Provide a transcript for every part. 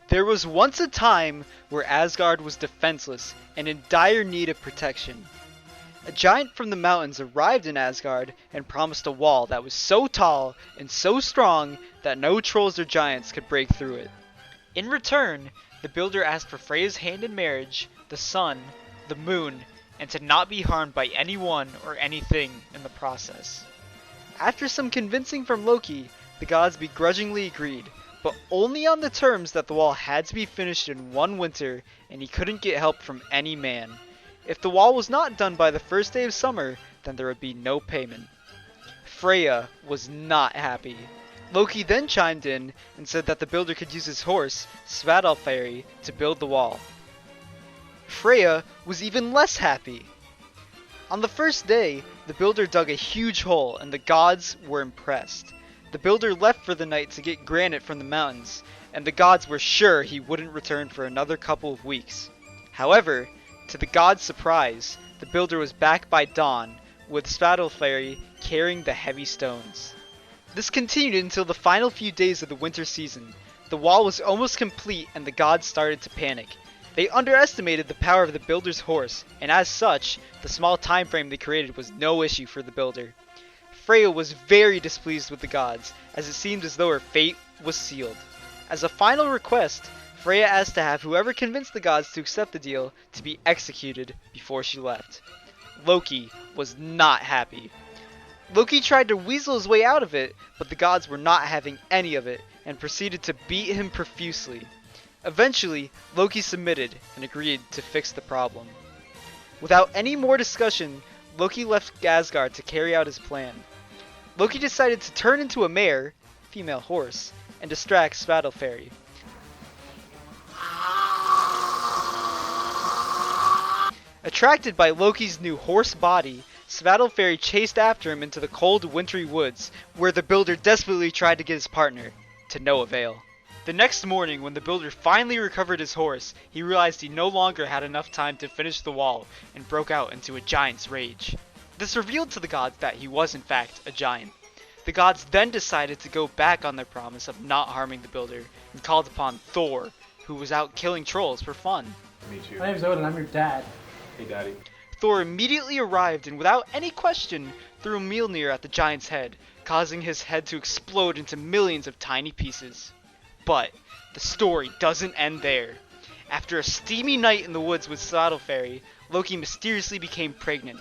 There was once a time where Asgard was defenseless and in dire need of protection. A giant from the mountains arrived in Asgard and promised a wall that was so tall and so strong that no trolls or giants could break through it. In return, the builder asked for Freya's hand in marriage, the sun, the moon, and to not be harmed by anyone or anything in the process. After some convincing from Loki, the gods begrudgingly agreed, but only on the terms that the wall had to be finished in one winter and he couldn't get help from any man. If the wall was not done by the first day of summer, then there would be no payment. Freya was not happy. Loki then chimed in and said that the builder could use his horse, Svaðilfari, to build the wall. Freya was even less happy. On the first day, the builder dug a huge hole and the gods were impressed. The builder left for the night to get granite from the mountains, and the gods were sure he wouldn't return for another couple of weeks. However, to the gods' surprise, the builder was back by dawn, with Svaðilfari carrying the heavy stones. This continued until the final few days of the winter season. The wall was almost complete and the gods started to panic. They underestimated the power of the builder's horse, and as such, the small time frame they created was no issue for the builder. Freya was very displeased with the gods, as it seemed as though her fate was sealed. As a final request, Freya asked to have whoever convinced the gods to accept the deal to be executed before she left. Loki was not happy. Loki tried to weasel his way out of it, but the gods were not having any of it, and proceeded to beat him profusely. Eventually, Loki submitted and agreed to fix the problem. Without any more discussion, Loki left Asgard to carry out his plan. Loki decided to turn into a mare, female horse, and distract Svaðilfari. Attracted by Loki's new horse body, Svaðilfari chased after him into the cold, wintry woods, where the builder desperately tried to get his partner, to no avail. The next morning, when the builder finally recovered his horse, he realized he no longer had enough time to finish the wall, and broke out into a giant's rage. This revealed to the gods that he was in fact a giant. The gods then decided to go back on their promise of not harming the builder, and called upon Thor, who was out killing trolls for fun. Me too. My name's Odin, I'm your dad. Hey, Daddy. Thor immediately arrived and without any question threw Mjolnir at the giant's head, causing his head to explode into millions of tiny pieces. But the story doesn't end there. After a steamy night in the woods with Svaðilfari, Loki mysteriously became pregnant.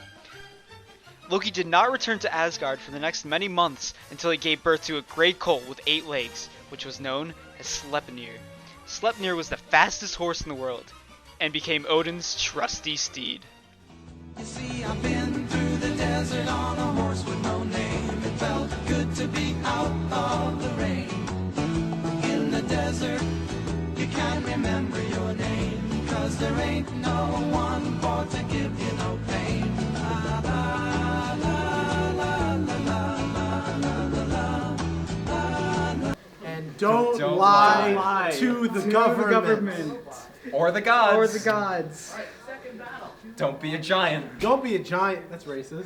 Loki did not return to Asgard for the next many months until he gave birth to a great colt with 8 legs, which was known as Sleipnir. Sleipnir was the fastest horse in the world, and became Odin's trusty steed. You see, I've been through the desert on a horse with no name. It felt good to be out of the rain. In the desert, you can't remember your name, 'cause there ain't no one for to give you no pain. La, la, la, la, la, la, la, la, la. And Don't lie to the government. Or the gods. Or the gods. Don't be a giant. Don't be a giant. That's racist.